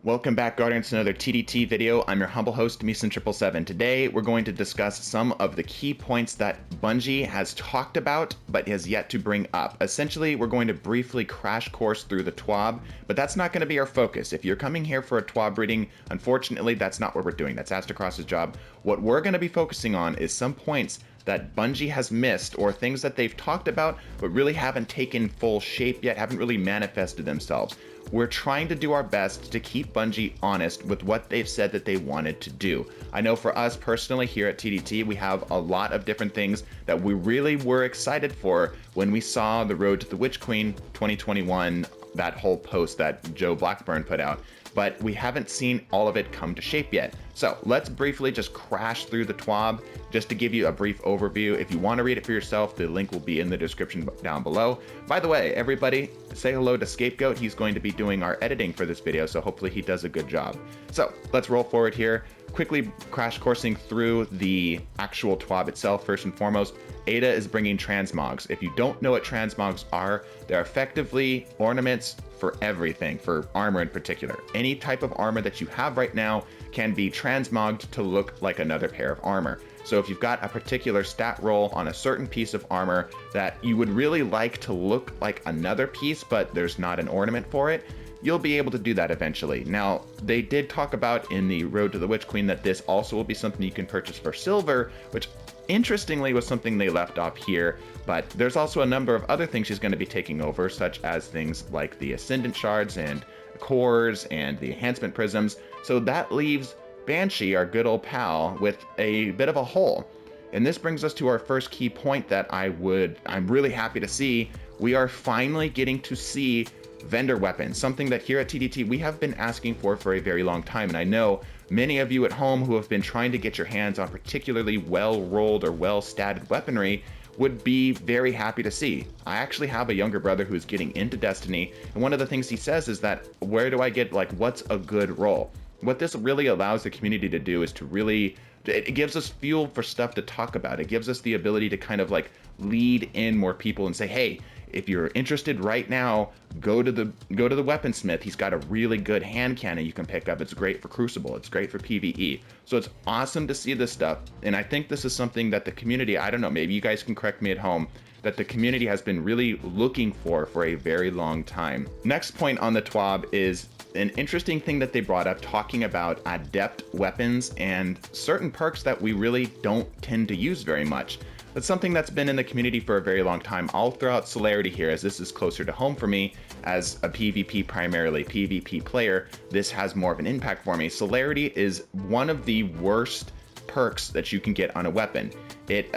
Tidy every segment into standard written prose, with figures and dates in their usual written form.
Welcome back, Guardians, to another TDT video. I'm your humble host, Meeson777. Today, we're going to discuss some of the key points that Bungie has talked about, but has yet to bring up. Essentially, we're going to briefly crash course through the TWAB, but that's not going to be our focus. If you're coming here for a TWAB reading, unfortunately, that's not what we're doing. That's Astrocross's job. What we're going to be focusing on is some points that Bungie has missed, or things that they've talked about, but really haven't taken full shape yet, haven't really manifested themselves. We're trying to do our best to keep Bungie honest with what they've said that they wanted to do. I know for us personally here at TDT, we have a lot of different things that we really were excited for when we saw the Road to the Witch Queen 2021, that whole post that Joe Blackburn put out, but we haven't seen all of it come to shape yet. So let's briefly just crash through the TWAB just to give you a brief overview. If you want to read it for yourself, the link will be in the description down below. By the way, everybody, say hello to Scapegoat. He's going to be doing our editing for this video, so hopefully he does a good job. So let's roll forward here. Quickly crash coursing through the actual TWAB itself. First and foremost, Ada is bringing Transmogs. If you don't know what Transmogs are, they're effectively ornaments for everything, for armor in particular. Any type of armor that you have right now can be transmogged to look like another pair of armor. So if you've got a particular stat roll on a certain piece of armor that you would really like to look like another piece, but there's not an ornament for it, you'll be able to do that eventually. Now, they did talk about in the Road to the Witch Queen that this also will be something you can purchase for silver, which interestingly was something they left off here, but there's also a number of other things she's going to be taking over, such as things like the Ascendant Shards and cores and the enhancement prisms. So that leaves Banshee, our good old pal, with a bit of a hole. And this brings us to our first key point that I'm really happy to see. We are finally getting to see vendor weapons, something that here at TDT we have been asking for a very long time. And I know many of you at home who have been trying to get your hands on particularly well-rolled or well-statted weaponry would be very happy to see. I actually have a younger brother who's getting into Destiny, and one of the things he says is that, where do I get, like, what's a good roll? What this really allows the community to do is to really, it gives us fuel for stuff to talk about. It gives us the ability to kind of like lead in more people and say, hey, if you're interested right now, go to the weaponsmith. He's got a really good hand cannon you can pick up. It's great for Crucible. It's great for PvE. So it's awesome to see this stuff. And I think this is something that the community, I don't know, maybe you guys can correct me at home, that the community has been really looking for a very long time. Next point on the TWAB is an interesting thing that they brought up, talking about Adept Weapons and certain perks that we really don't tend to use very much. That's something that's been in the community for a very long time. I'll throw out Celerity here, as this is closer to home for me. As a PvP, primarily PvP player, this has more of an impact for me. Celerity is one of the worst perks that you can get on a weapon. It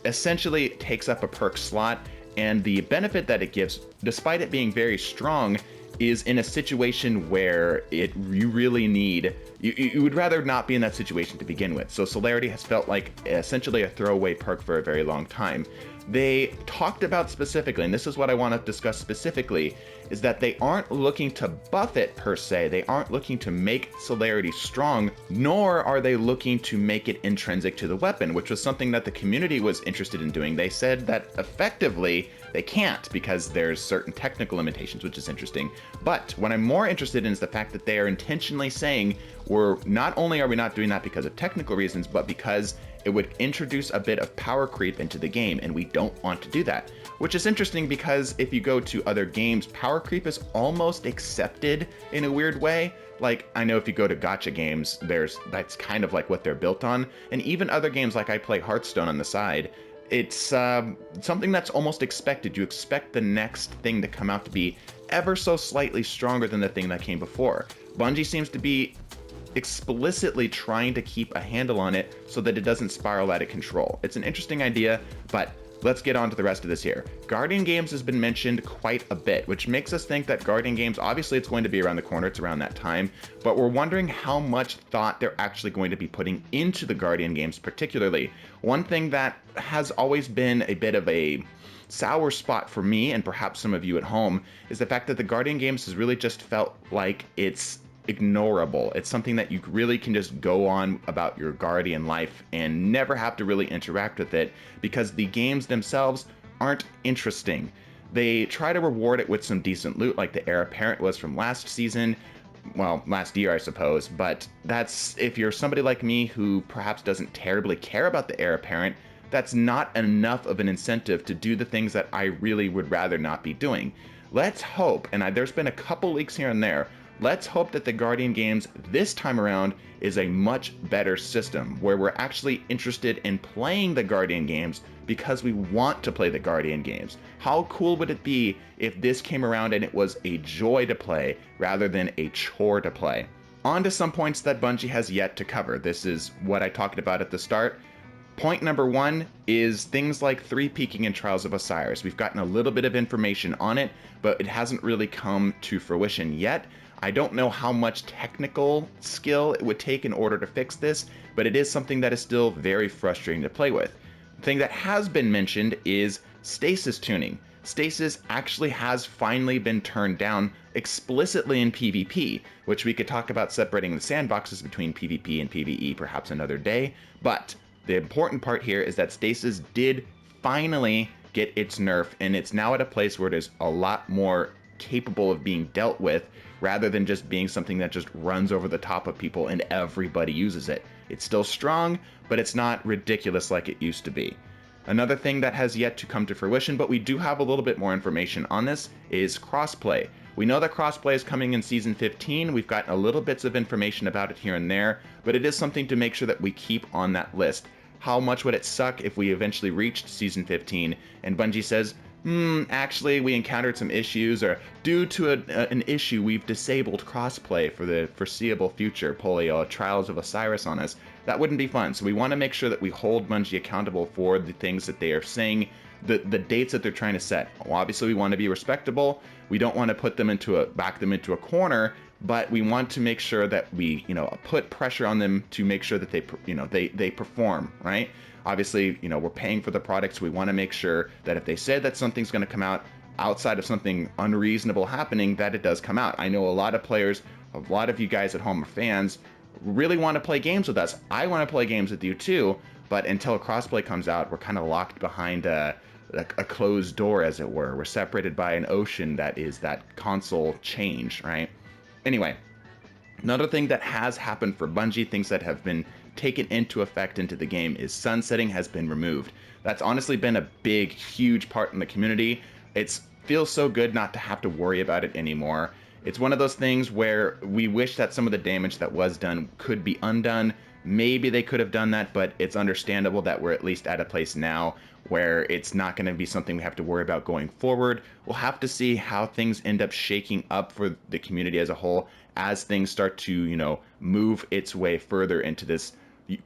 essentially takes up a perk slot, and the benefit that it gives, despite it being very strong, is in a situation where you really need, you would rather not be in that situation to begin with. So Celerity has felt like essentially a throwaway perk for a very long time. They talked about specifically, and this is what I want to discuss specifically, is that they aren't looking to buff it per se. They aren't looking to make Celerity strong, nor are they looking to make it intrinsic to the weapon, which was something that the community was interested in doing. They said that effectively they can't because there's certain technical limitations, which is interesting. But what I'm more interested in is the fact that they are intentionally saying not only are we not doing that because of technical reasons, but because it would introduce a bit of power creep into the game, and we don't want to do that. Which is interesting because if you go to other games, power creep is almost accepted in a weird way. Like, I know if you go to gacha games, that's kind of like what they're built on. And even other games, like I play Hearthstone on the side, it's something that's almost expected. You expect the next thing to come out to be ever so slightly stronger than the thing that came before. Bungie seems to be explicitly trying to keep a handle on it so that it doesn't spiral out of control. It's an interesting idea, but let's get on to the rest of this here. Guardian Games has been mentioned quite a bit, which makes us think that Guardian Games, obviously it's going to be around the corner, it's around that time, but we're wondering how much thought they're actually going to be putting into the Guardian Games particularly. One thing that has always been a bit of a sour spot for me, and perhaps some of you at home, is the fact that the Guardian Games has really just felt like it's ignorable. It's something that you really can just go on about your Guardian life and never have to really interact with it because the games themselves aren't interesting. They try to reward it with some decent loot like the Heir Apparent was from last season, well, last year, I suppose. But that's, if you're somebody like me who perhaps doesn't terribly care about the heir apparent, that's not enough of an incentive to do the things that I really would rather not be doing. Let's hope, and there's been a couple leaks here and there, let's hope that the Guardian games this time around is a much better system, where we're actually interested in playing the Guardian games because we want to play the Guardian games. How cool would it be if this came around and it was a joy to play rather than a chore to play? On to some points that Bungie has yet to cover. This is what I talked about at the start. Point number one is things like 3-peaking in Trials of Osiris. We've gotten a little bit of information on it, but it hasn't really come to fruition yet. I don't know how much technical skill it would take in order to fix this, but it is something that is still very frustrating to play with. The thing that has been mentioned is Stasis Tuning. Stasis actually has finally been turned down explicitly in PvP, which we could talk about separating the sandboxes between PvP and PvE perhaps another day, but the important part here is that Stasis did finally get its nerf, and it's now at a place where it is a lot more capable of being dealt with, rather than just being something that just runs over the top of people and everybody uses it. It's still strong, but it's not ridiculous like it used to be. Another thing that has yet to come to fruition, but we do have a little bit more information on this, is crossplay. We know that crossplay is coming in Season 15. We've gotten a little bits of information about it here and there, but it is something to make sure that we keep on that list. How much would it suck if we eventually reached Season 15 and Bungie says, actually we encountered some issues, or due to an issue we've disabled crossplay for the foreseeable future, pulling Trials of Osiris on us. That wouldn't be fun. So we want to make sure that we hold Bungie accountable for the things that they are saying, the dates that they're trying to set. Well, obviously we want to be respectable. We don't want to back them into a corner, but we want to make sure that we, put pressure on them to make sure that they perform, right? Obviously, we're paying for the products. We want to make sure that if they say that something's going to come out outside of something unreasonable happening, that it does come out. I know a lot of players, a lot of you guys at home are fans, really want to play games with us. I want to play games with you too, but until crossplay comes out, we're kind of locked behind a closed door, as it were. We're separated by an ocean that is that console change, right? Anyway, another thing that has happened for Bungie, things that have been taken into effect into the game, is sunsetting has been removed. That's honestly been a big, huge part in the community. It feels so good not to have to worry about it anymore. It's one of those things where we wish that some of the damage that was done could be undone. Maybe they could have done that, but it's understandable that we're at least at a place now where it's not going to be something we have to worry about going forward. We'll have to see how things end up shaking up for the community as a whole as things start to, move its way further into this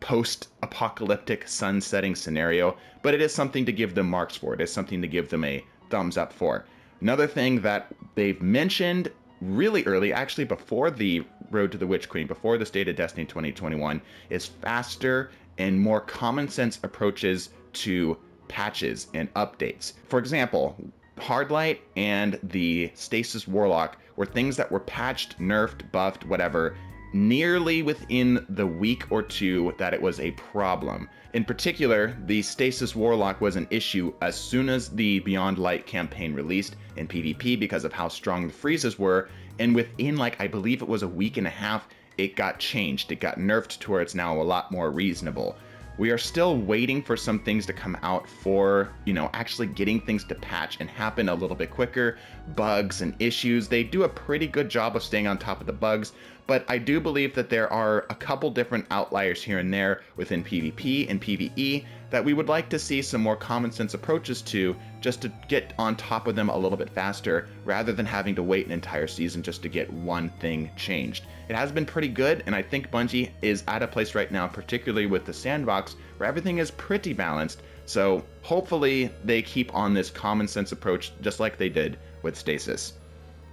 post-apocalyptic sunsetting scenario. But it is something to give them marks for. It is something to give them a thumbs up for. Another thing that they've mentioned really early, actually before the Road to the Witch Queen, before the State of Destiny 2021, is faster and more common sense approaches to patches and updates. For example, Hardlight and the Stasis Warlock were things that were patched, nerfed, buffed, whatever, nearly within the week or two that it was a problem. In particular, the Stasis Warlock was an issue as soon as the Beyond Light campaign released in PvP because of how strong the freezes were, and within I believe it was a week and a half, it got changed. It got nerfed to where it's now a lot more reasonable. We are still waiting for some things to come out for, actually getting things to patch and happen a little bit quicker. Bugs and issues, they do a pretty good job of staying on top of the bugs, but I do believe that there are a couple different outliers here and there within PvP and PvE that we would like to see some more common sense approaches to, just to get on top of them a little bit faster, rather than having to wait an entire season just to get one thing changed. It has been pretty good, and I think Bungie is at a place right now, particularly with the sandbox, where everything is pretty balanced. So hopefully they keep on this common sense approach just like they did with Stasis.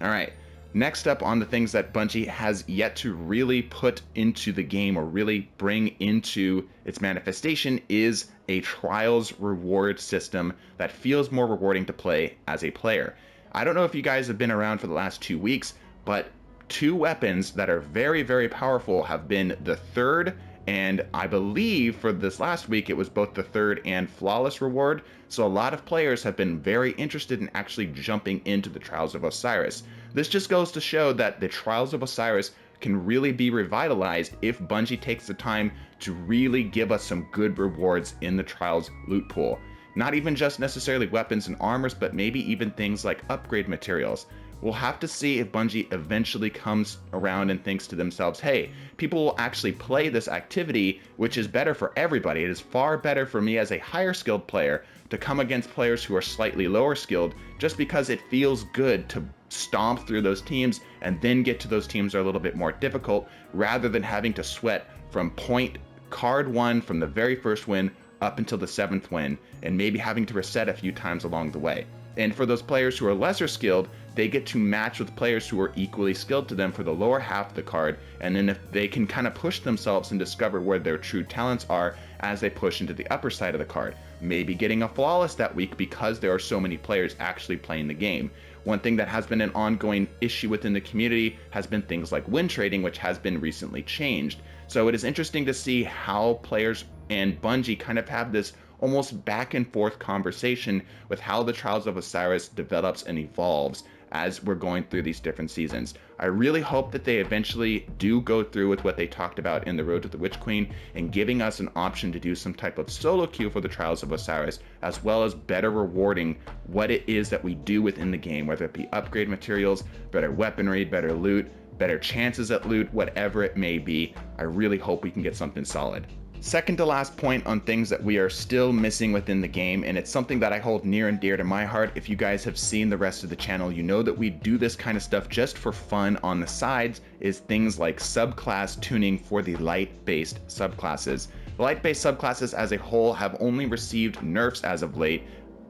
All right. Next up on the things that Bungie has yet to really put into the game or really bring into its manifestation is a trials reward system that feels more rewarding to play as a player. I don't know if you guys have been around for the last 2 weeks, but 2 weapons that are very, very powerful have been the third, and I believe for this last week it was both the third and flawless reward. So a lot of players have been very interested in actually jumping into the Trials of Osiris. This just goes to show that the Trials of Osiris can really be revitalized if Bungie takes the time to really give us some good rewards in the Trials loot pool. Not even just necessarily weapons and armors, but maybe even things like upgrade materials. We'll have to see if Bungie eventually comes around and thinks to themselves, hey, people will actually play this activity, which is better for everybody. It is far better for me as a higher skilled player to come against players who are slightly lower skilled, just because it feels good to stomp through those teams and then get to those teams that are a little bit more difficult, rather than having to sweat from point card 1 from the very first win up until the 7th win, and maybe having to reset a few times along the way. And for those players who are lesser skilled, they get to match with players who are equally skilled to them for the lower half of the card, and then if they can kind of push themselves and discover where their true talents are as they push into the upper side of the card. Maybe getting a flawless that week because there are so many players actually playing the game. One thing that has been an ongoing issue within the community has been things like win trading, which has been recently changed. So it is interesting to see how players and Bungie kind of have this almost back and forth conversation with how the Trials of Osiris develops and evolves as we're going through these different seasons. I really hope that they eventually do go through with what they talked about in the Road to the Witch Queen, and giving us an option to do some type of solo queue for the Trials of Osiris, as well as better rewarding what it is that we do within the game, whether it be upgrade materials, better weaponry, better loot, better chances at loot, whatever it may be. I really hope we can get something solid. Second to last point on things that we are still missing within the game, and it's something that I hold near and dear to my heart. If you guys have seen the rest of the channel, you know that we do this kind of stuff just for fun on the sides, is things like subclass tuning for the light-based subclasses. The light-based subclasses as a whole have only received nerfs as of late,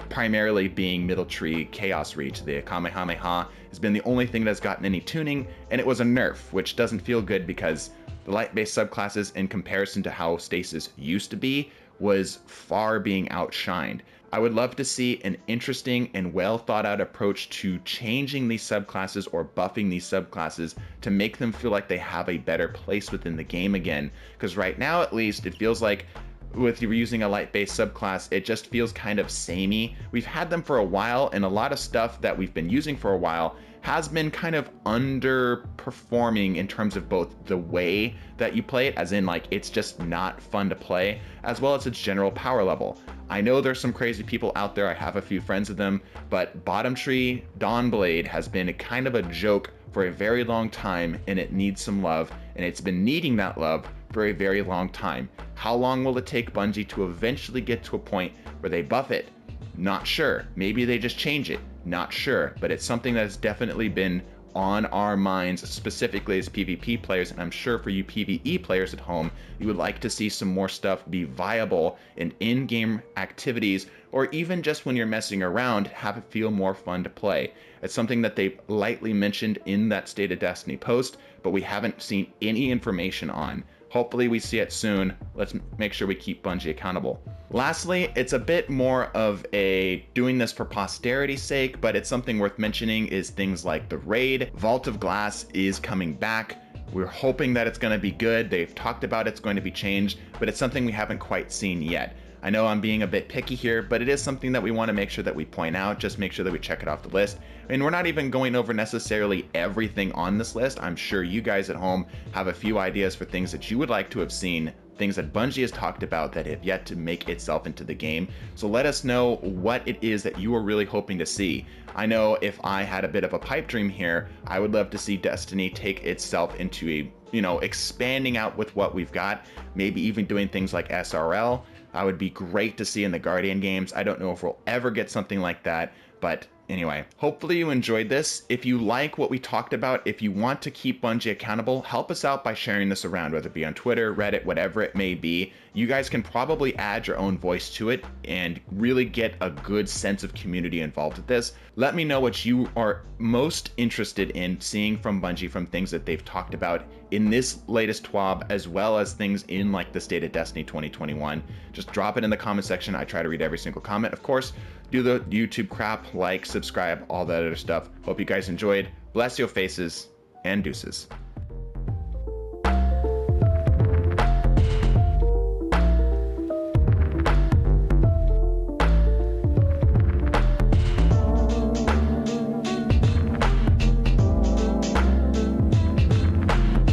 primarily being Middle Tree Chaos Reach. The Kamehameha has been the only thing that's gotten any tuning, and it was a nerf, which doesn't feel good because the light-based subclasses, in comparison to how Stasis used to be, was far being outshined. I would love to see an interesting and well thought out approach to changing these subclasses or buffing these subclasses to make them feel like they have a better place within the game again. Because right now, at least, it feels like with you using a light-based subclass, it just feels kind of samey. We've had them for a while, and a lot of stuff that we've been using for a while has been kind of underperforming in terms of both the way that you play it, as in like it's just not fun to play, as well as its general power level. I know there's some crazy people out there, I have a few friends of them, but Bottom Tree Dawnblade has been a kind of a joke for a very long time, and it needs some love, and it's been needing that love for a very long time. How long will it take Bungie to eventually get to a point where they buff it? Not sure. Maybe they just change it. Not sure. But it's something that has definitely been on our minds, specifically as PvP players, and I'm sure for you PvE players at home, you would like to see some more stuff be viable in in-game activities, or even just when you're messing around, have it feel more fun to play. It's something that they lightly mentioned in that State of Destiny post, but we haven't seen any information on. Hopefully we see it soon. Let's make sure we keep Bungie accountable. Lastly, it's a bit more of a doing this for posterity's sake, but it's something worth mentioning, is things like the raid. Vault of Glass is coming back. We're hoping that it's going to be good. They've talked about it's going to be changed, but it's something we haven't quite seen yet. I know I'm being a bit picky here, but it is something that we want to make sure that we point out, just make sure that we check it off the list. And we're not even going over necessarily everything on this list. I'm sure you guys at home have a few ideas for things that you would like to have seen, things that Bungie has talked about that have yet to make itself into the game. So let us know what it is that you are really hoping to see. I know if I had a bit of a pipe dream here, I would love to see Destiny take itself into a, expanding out with what we've got, maybe even doing things like SRL. That would be great to see in the Guardian games. I don't know if we'll ever get something like that, but anyway, hopefully you enjoyed this. If you like what we talked about, if you want to keep Bungie accountable, help us out by sharing this around, whether it be on Twitter, Reddit, whatever it may be. You guys can probably add your own voice to it and really get a good sense of community involved with this. Let me know what you are most interested in seeing from Bungie, from things that they've talked about in this latest TWAB, as well as things in like the State of Destiny 2021. Just drop it in the comment section. I try to read every single comment. Of course, do the YouTube crap, like, subscribe, all that other stuff. Hope you guys enjoyed. Bless your faces, and deuces.